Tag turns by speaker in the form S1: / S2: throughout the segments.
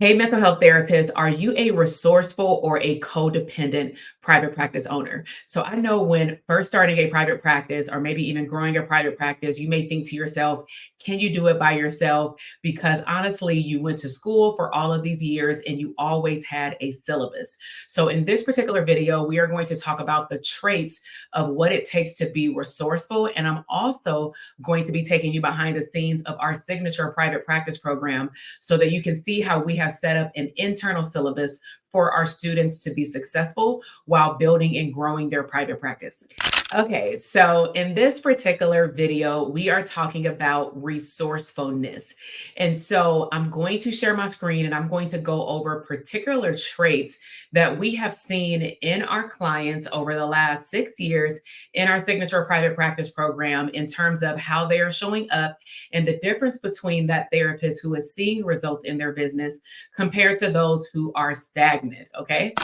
S1: Hey, mental health therapist, are you a resourceful or a codependent private practice owner? So I know when first starting a private practice or maybe even growing a private practice, you may think to yourself, can you do it by yourself? Because honestly, you went to school for all of these years and you always had a syllabus. So in this particular video, we are going to talk about the traits of what it takes to be resourceful. And I'm also going to be taking you behind the scenes of our signature private practice program so that you can see how we have set up an internal syllabus for our students to be successful while building and growing their private practice. Okay, so in this particular video, we are talking about resourcefulness. And so I'm going to share my screen and I'm going to go over particular traits that we have seen in our clients over the last 6 years in our signature private practice program in terms of how they are showing up and the difference between that therapist who is seeing results in their business compared to those who are stagnant. Okay.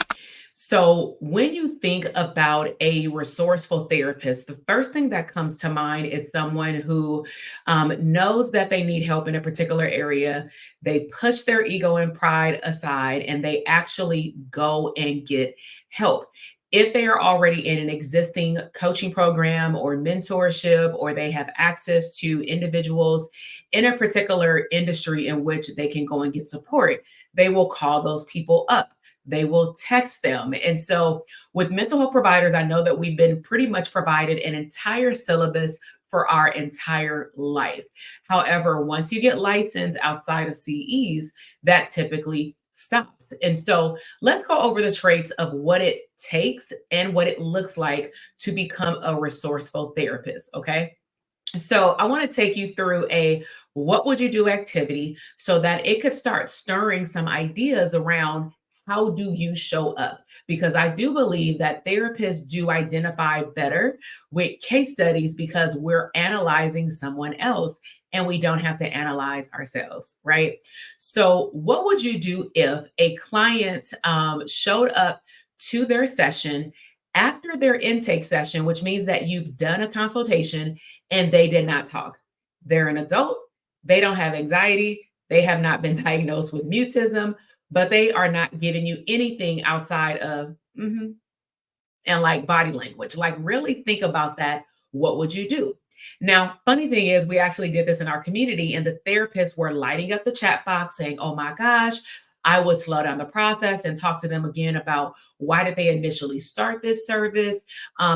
S1: So, when you think about a resourceful therapist, the first thing that comes to mind is someone who knows that they need help in a particular area. They push their ego and pride aside and they actually go and get help. If they are already in an existing coaching program or mentorship, or they have access to individuals in a particular industry in which they can go and get support, they will call those people up, they will text them. And so, with mental health providers, I know that we've been pretty much provided an entire syllabus for our entire life. However, once you get licensed outside of CEs, that typically stops. And so, let's go over the traits of what it takes and what it looks like to become a resourceful therapist. Okay. So I want to take you through a what would you do activity so that it could start stirring some ideas around how do you show up? Because I do believe that therapists do identify better with case studies because we're analyzing someone else and we don't have to analyze ourselves, right? So, what would you do if a client showed up to their session after their intake session, which means that you've done a consultation and they did not talk? They're an adult, they don't have anxiety, they have not been diagnosed with mutism, but they are not giving you anything outside of "Mhm," and like body language. Like, really think about that. What would you do? Now, funny thing is, we actually did this in our community, and the therapists were lighting up the chat box saying, oh my gosh, I would slow down the process and talk to them again about why did they initially start this service,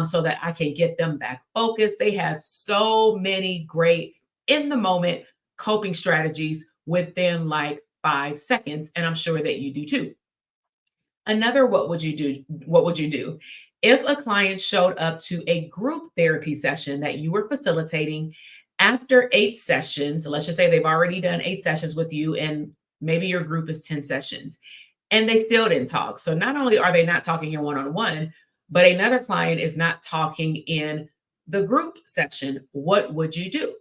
S1: so that I can get them back focused. They had so many great in the moment coping strategies within like 5 seconds. And I'm sure that you do too. Another what would you do? What would you do? If a client showed up to a group therapy session that you were facilitating after 8 sessions, let's just say they've already done 8 sessions with you and maybe your group is 10 sessions and they still didn't talk. So not only are they not talking in one on one, but another client is not talking in the group session, what would you do?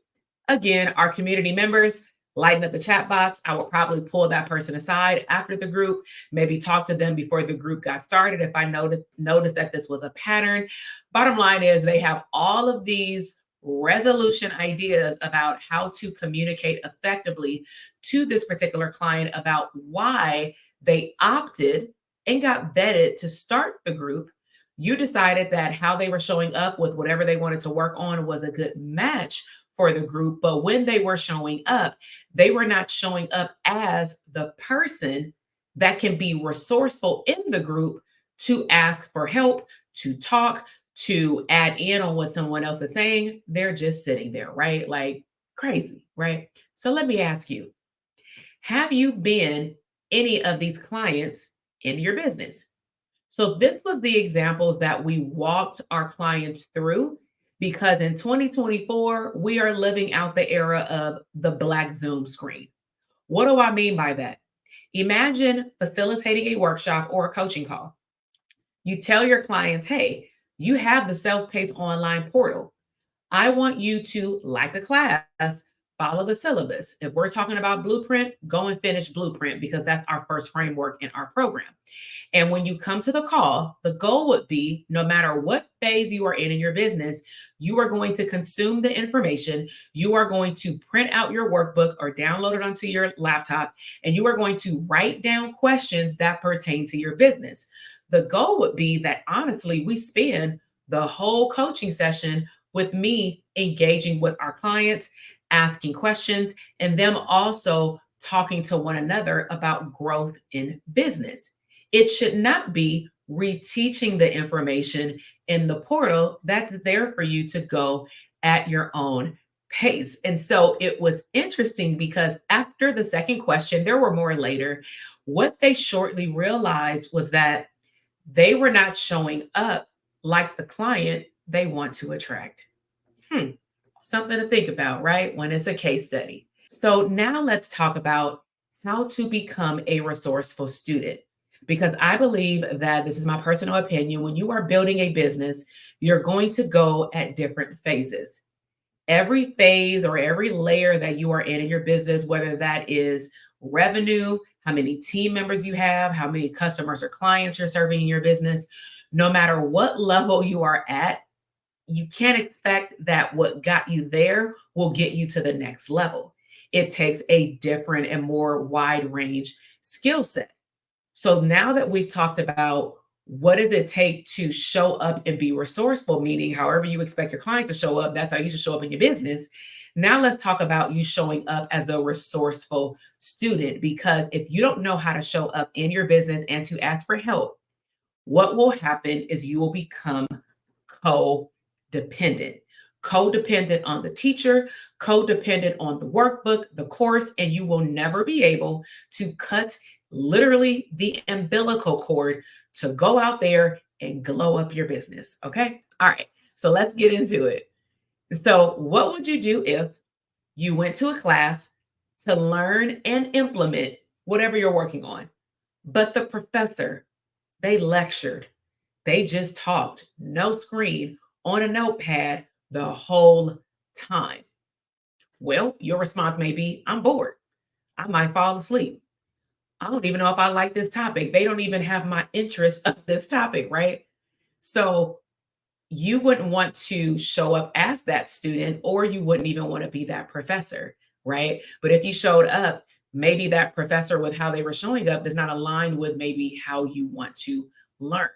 S1: Again, our community members lighten up the chat box. I would probably pull that person aside after the group, maybe talk to them before the group got started if I noticed that this was a pattern. Bottom line is they have all of these resolution ideas about how to communicate effectively to this particular client about why they opted and got vetted to start the group. You decided that how they were showing up with whatever they wanted to work on was a good match for the group. But when they were showing up, they were not showing up as the person that can be resourceful in the group to ask for help, to talk, to add in on what someone else is saying. They're just sitting there, right? Like crazy, right? So let me ask you, have you been any of these clients in your business? So this was the examples that we walked our clients through because in 2024, we are living out the era of the black Zoom screen. What do I mean by that? Imagine facilitating a workshop or a coaching call. You tell your clients, hey, you have the self-paced online portal. I want you to, like a class, follow the syllabus. If we're talking about blueprint, go and finish blueprint because that's our first framework in our program. And when you come to the call, the goal would be no matter what phase you are in your business, you are going to consume the information. You are going to print out your workbook or download it onto your laptop, and you are going to write down questions that pertain to your business. The goal would be that honestly, we spend the whole coaching session with me engaging with our clients, asking questions, and them also talking to one another about growth in business. It should not be reteaching the information in the portal that's there for you to go at your own pace. And so it was interesting because after the second question, there were more later. What they shortly realized was that they were not showing up like the client they want to attract. Hmm, something to think about, right? When it's a case study. So now let's talk about how to become a resourceful student. Because I believe that this is my personal opinion. When you are building a business, you're going to go at different phases. Every phase or every layer that you are in your business, whether that is revenue, how many team members you have, how many customers or clients you're serving in your business, no matter what level you are at, you can't expect that what got you there will get you to the next level. It takes a different and more wide range skill set. So now that we've talked about what does it take to show up and be resourceful, meaning however you expect your clients to show up, that's how you should show up in your business. Now let's talk about you showing up as a resourceful student, because if you don't know how to show up in your business and to ask for help, what will happen is you will become codependent. Codependent on the teacher, codependent on the workbook, the course, and you will never be able to cut literally the umbilical cord to go out there and glow up your business. Okay. All right. So let's get into it. So, what would you do if you went to a class to learn and implement whatever you're working on, but the professor, they lectured, they just talked, no screen, on a notepad the whole time? Well, your response may be, I'm bored. I might fall asleep. I don't even know if I like this topic. They don't even have my interest of this topic, right? So you wouldn't want to show up as that student, or you wouldn't even want to be that professor, right? But if you showed up, maybe that professor with how they were showing up does not align with maybe how you want to learn.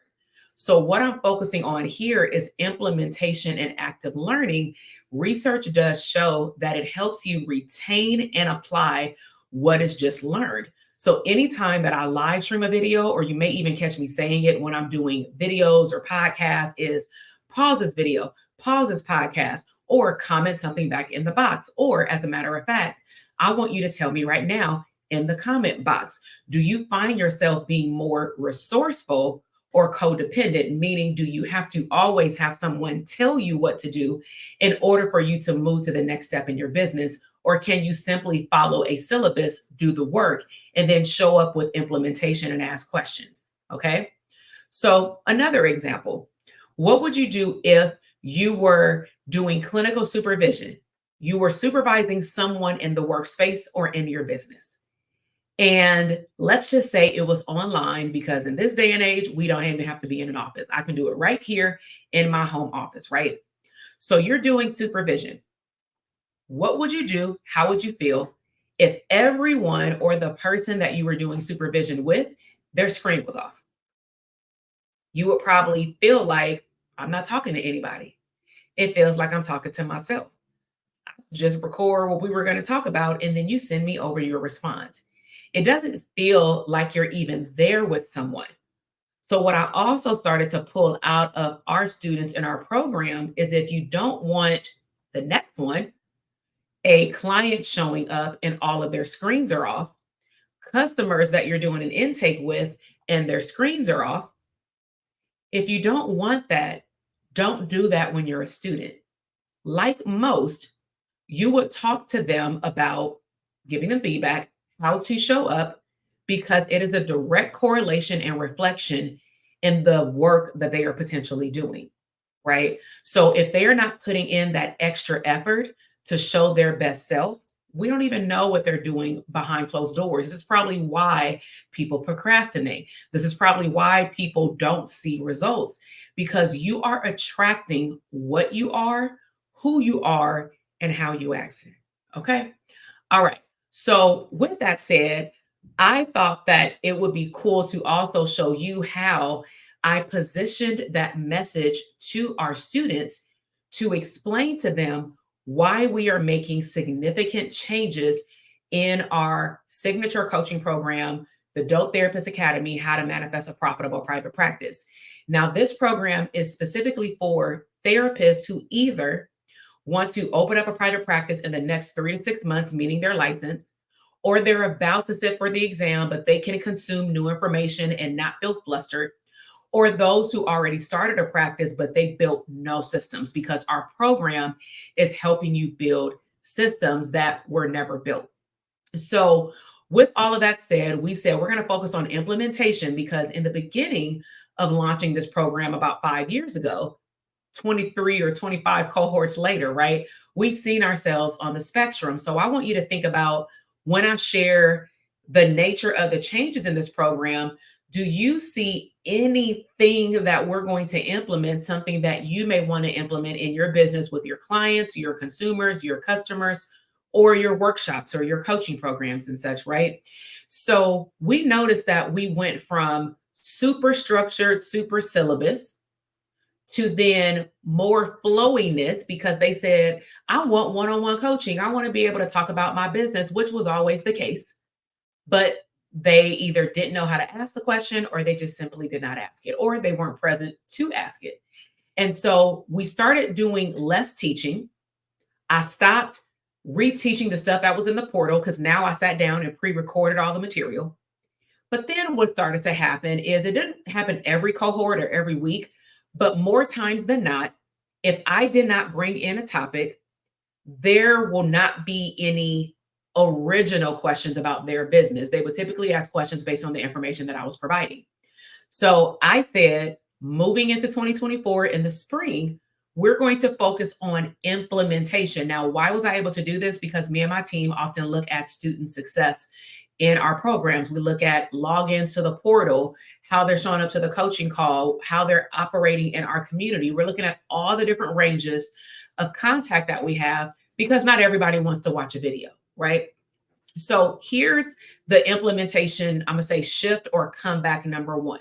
S1: So, what I'm focusing on here is implementation and active learning. Research does show that it helps you retain and apply what is just learned. So, anytime that I live stream a video, or you may even catch me saying it when I'm doing videos or podcasts, is pause this video, pause this podcast, or comment something back in the box. Or, as a matter of fact, I want you to tell me right now in the comment box, do you find yourself being more resourceful or codependent? Meaning, do you have to always have someone tell you what to do in order for you to move to the next step in your business? Or can you simply follow a syllabus, do the work, and then show up with implementation and ask questions? Okay. So, another example, what would you do if you were doing clinical supervision? You were supervising someone in the workspace or in your business. And let's just say it was online, because in this day and age, we don't even have to be in an office. I can do it right here in my home office, right? So you're doing supervision. What would you do? How would you feel if everyone or the person that you were doing supervision with, their screen was off? You would probably feel like, I'm not talking to anybody. It feels like I'm talking to myself. Just record what we were going to talk about, and then you send me over your response. It doesn't feel like you're even there with someone. So, what I also started to pull out of our students in our program is, if you don't want the next one, a client showing up and all of their screens are off, customers that you're doing an intake with and their screens are off. If you don't want that, don't do that when you're a student. Like most, you would talk to them about giving them feedback, how to show up, because it is a direct correlation and reflection in the work that they are potentially doing, right? So if they are not putting in that extra effort to show their best self, we don't even know what they're doing behind closed doors. This is probably why people procrastinate. This is probably why people don't see results, because you are attracting what you are, who you are, and how you act. Okay. All right. So, with that said, I thought that it would be cool to also show you how I positioned that message to our students to explain to them why we are making significant changes in our signature coaching program, the Dope Therapist Academy: How to Manifest a Profitable Private Practice. Now, this program is specifically for therapists who either want to open up a private practice in the next 3 to 6 months, meaning their license, or they're about to sit for the exam, but they can consume new information and not feel flustered, or those who already started a practice, but they built no systems, because our program is helping you build systems that were never built. So, with all of that said, we said we're going to focus on implementation, because in the beginning of launching this program about 5 years ago, 23 or 25 cohorts later, right? We've seen ourselves on the spectrum. So I want you to think about, when I share the nature of the changes in this program, do you see anything that we're going to implement, something that you may want to implement in your business with your clients, your consumers, your customers, or your workshops or your coaching programs and such, right? So we noticed that we went from super structured, super syllabus to then more flowiness, because they said, I want one-on-one coaching. I want to be able to talk about my business, which was always the case. But they either didn't know how to ask the question, or they just simply did not ask it, or they weren't present to ask it. And so we started doing less teaching. I stopped reteaching the stuff that was in the portal, because now I sat down and pre-recorded all the material. But then what started to happen is, it didn't happen every cohort or every week, but more times than not, if I did not bring in a topic, there will not be any original questions about their business. They would typically ask questions based on the information that I was providing. So I said, moving into 2024 in the spring, we're going to focus on implementation. Now, why was I able to do this? Because me and my team often look at student success in our programs. We look at logins to the portal, how they're showing up to the coaching call, how they're operating in our community. We're looking at all the different ranges of contact that we have, because not everybody wants to watch a video, right? So here's the implementation, I'm going to say, shift or comeback number one.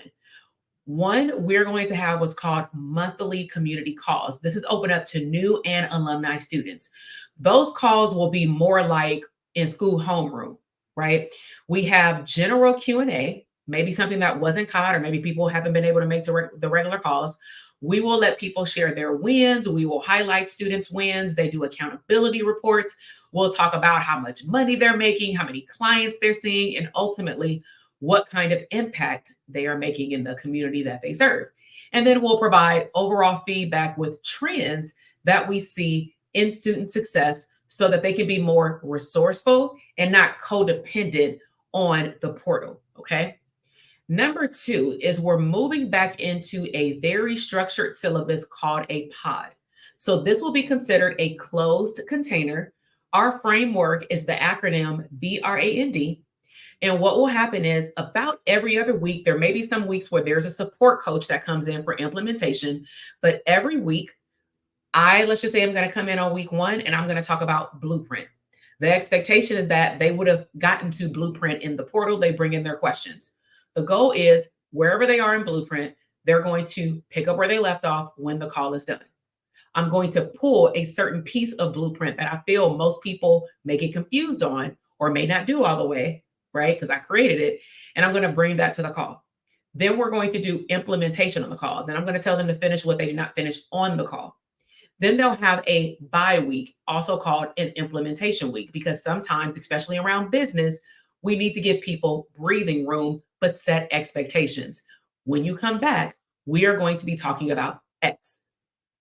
S1: One, we're going to have what's called monthly community calls. This is open up to new and alumni students. Those calls will be more like in school homeroom, right? We have general Q&A, maybe something that wasn't caught, or maybe people haven't been able to make the regular calls. We will let people share their wins. We will highlight students' wins. They do accountability reports. We'll talk about how much money they're making, how many clients they're seeing, and ultimately what kind of impact they are making in the community that they serve. And then we'll provide overall feedback with trends that we see in student success, so that they can be more resourceful and not codependent on the portal. Okay. Number two is, we're moving back into a very structured syllabus called a pod. So this will be considered a closed container. Our framework is the acronym BRAND. And what will happen is, about every other week, there may be some weeks where there's a support coach that comes in for implementation, but every week, let's just say I'm going to come in on week one and I'm going to talk about blueprint. The expectation is that they would have gotten to blueprint in the portal. They bring in their questions. The goal is, wherever they are in blueprint, they're going to pick up where they left off when the call is done. I'm going to pull a certain piece of blueprint that I feel most people may get confused on, or may not do all the way, right? Because I created it, and I'm going to bring that to the call. Then we're going to do implementation on the call. Then I'm going to tell them to finish what they did not finish on the call. Then they'll have a bye week, also called an implementation week, because sometimes, especially around business, we need to give people breathing room, but set expectations. When you come back, we are going to be talking about X.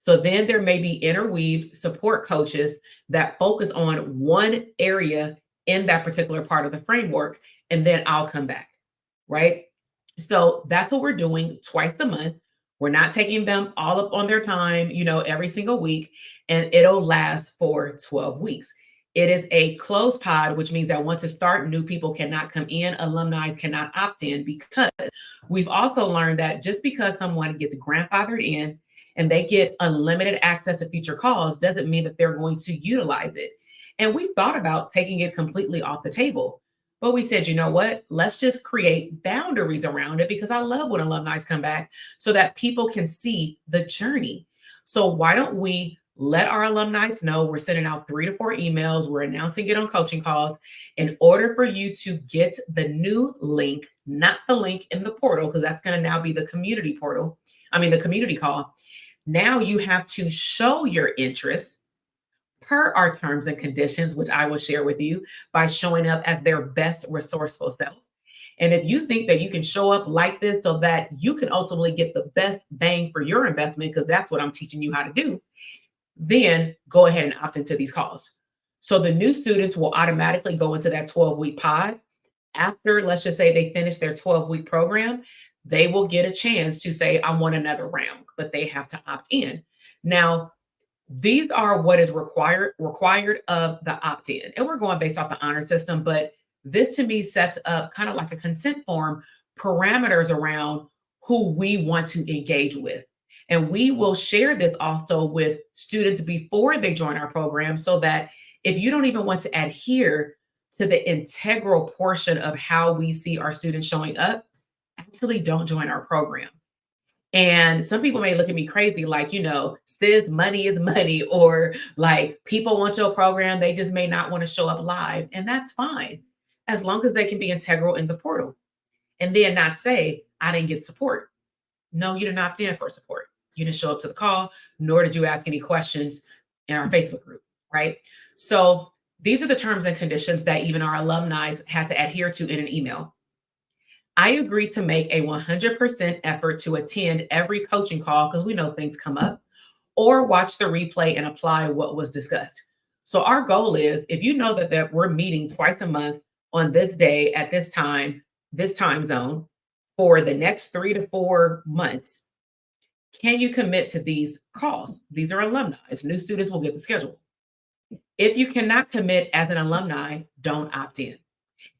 S1: So then there may be interweaved support coaches that focus on one area in that particular part of the framework, and then I'll come back, right? So that's what we're doing twice a month. We're not taking them all up on their time, every single week, and it'll last for 12 weeks. It is a closed pod, which means that once it starts, new people cannot come in, alumni cannot opt in, because we've also learned that just because someone gets grandfathered in and they get unlimited access to future calls doesn't mean that they're going to utilize it. And we thought about taking it completely off the table. But we said, you know what? Let's just create boundaries around it, because I love when alumni come back so that people can see the journey. So why don't we let our alumni know we're sending out 3 to 4 emails, we're announcing it on coaching calls. In order for you to get the new link, not the link in the portal, because that's going to now be the community portal, the community call. Now you have to show your interest per our terms and conditions, which I will share with you, by showing up as their best resourceful self. And if you think that you can show up like this so that you can ultimately get the best bang for your investment, because that's what I'm teaching you how to do, then go ahead and opt into these calls. So the new students will automatically go into that 12-week pod. After, let's just say they finish their 12-week program, they will get a chance to say, I want another round, but they have to opt in. Now, these are what is required of the opt-in. And we're going based off the honor system, but this to me sets up kind of like a consent form, parameters around who we want to engage with. And we will share this also with students before they join our program, so that if you don't even want to adhere to the integral portion of how we see our students showing up, actually don't join our program. And some people may look at me crazy, like, sis, money is money, or like people want your program, they just may not want to show up live. And that's fine, as long as they can be integral in the portal and then not say, I didn't get support. No, you didn't opt in for support. You didn't show up to the call, nor did you ask any questions in our Facebook group, right? So these are the terms and conditions that even our alumni had to adhere to in an email. I agree to make a 100% effort to attend every coaching call, because we know things come up, or watch the replay and apply what was discussed. So our goal is, if you know that we're meeting twice a month on this day at this time zone for the next 3 to 4 months, can you commit to these calls? These are alumni. New students will get the schedule. If you cannot commit as an alumni, don't opt in.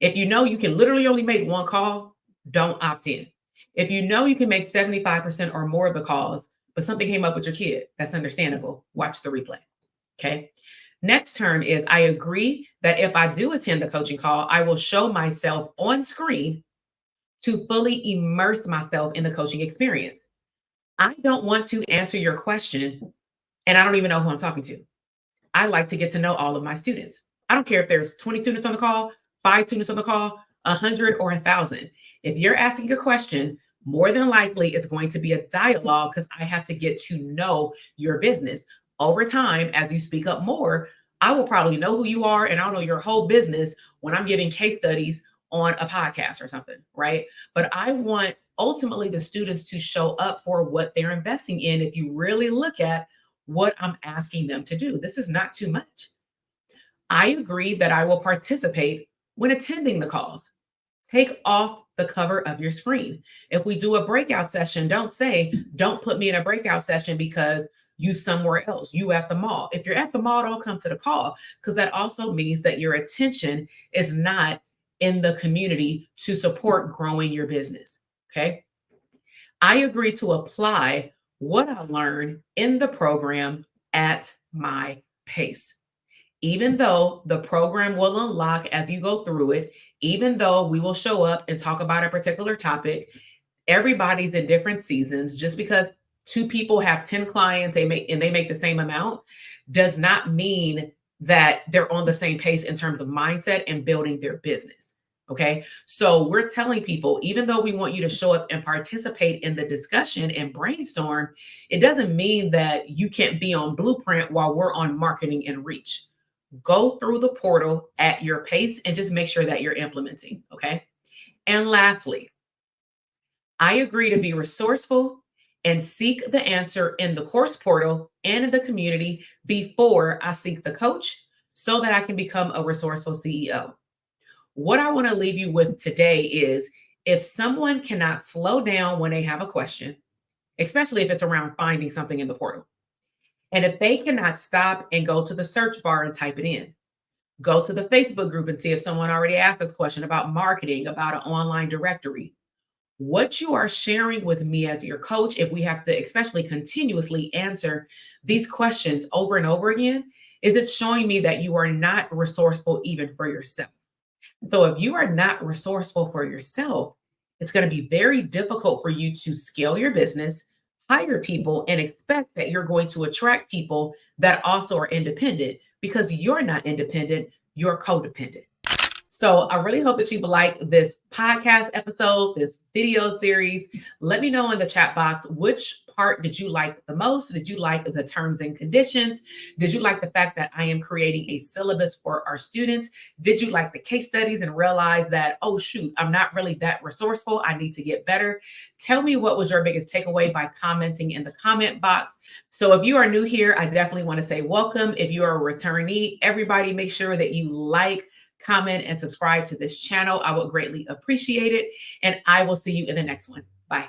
S1: If you know you can literally only make one call, don't opt in. If you know you can make 75% or more of the calls, but something came up with your kid, that's understandable. Watch the replay. Okay. Next term is, I agree that if I do attend the coaching call, I will show myself on screen to fully immerse myself in the coaching experience. I don't want to answer your question and I don't even know who I'm talking to. I like to get to know all of my students. I don't care if there's 20 students on the call, 5 students on the call, 100 or 1,000. If you're asking a question, more than likely it's going to be a dialogue, because I have to get to know your business. Over time, as you speak up more, I will probably know who you are, and I'll know your whole business when I'm giving case studies on a podcast or something, right? But I want ultimately the students to show up for what they're investing in. If you really look at what I'm asking them to do, this is not too much. I agree that I will participate when attending the calls. Take off the cover of your screen. If we do a breakout session, don't say, don't put me in a breakout session because you somewhere else, you at the mall. If you're at the mall, don't come to the call, because that also means that your attention is not in the community to support growing your business. Okay. I agree to apply what I learned in the program at my pace. Even though the program will unlock as you go through it, even though we will show up and talk about a particular topic, everybody's in different seasons. Just because 2 people have 10 clients they make the same amount does not mean that they're on the same pace in terms of mindset and building their business. Okay. So we're telling people, even though we want you to show up and participate in the discussion and brainstorm, it doesn't mean that you can't be on Blueprint while we're on marketing and reach. Go through the portal at your pace and just make sure that you're implementing. Okay. And lastly, I agree to be resourceful and seek the answer in the course portal and in the community before I seek the coach, so that I can become a resourceful CEO. What I want to leave you with today is, if someone cannot slow down when they have a question, especially if it's around finding something in the portal, and if they cannot stop and go to the search bar and type it in, Go to the Facebook group and see if someone already asked this question about marketing, about an online directory. What you are sharing with me as your coach, if we have to especially continuously answer these questions over and over again, is it showing me that you are not resourceful even for yourself. So if you are not resourceful for yourself, it's going to be very difficult for you to scale your business, hire people, and expect that you're going to attract people that also are independent because you're not independent, you're codependent. So I really hope that you like this podcast episode, this video series. Let me know in the chat box, which part did you like the most? Did you like the terms and conditions? Did you like the fact that I am creating a syllabus for our students? Did you like the case studies and realize that, oh shoot, I'm not really that resourceful. I need to get better. Tell me what was your biggest takeaway by commenting in the comment box. So if you are new here, I definitely want to say welcome. If you are a returnee, everybody make sure that you like, comment, and subscribe to this channel. I would greatly appreciate it. And I will see you in the next one. Bye.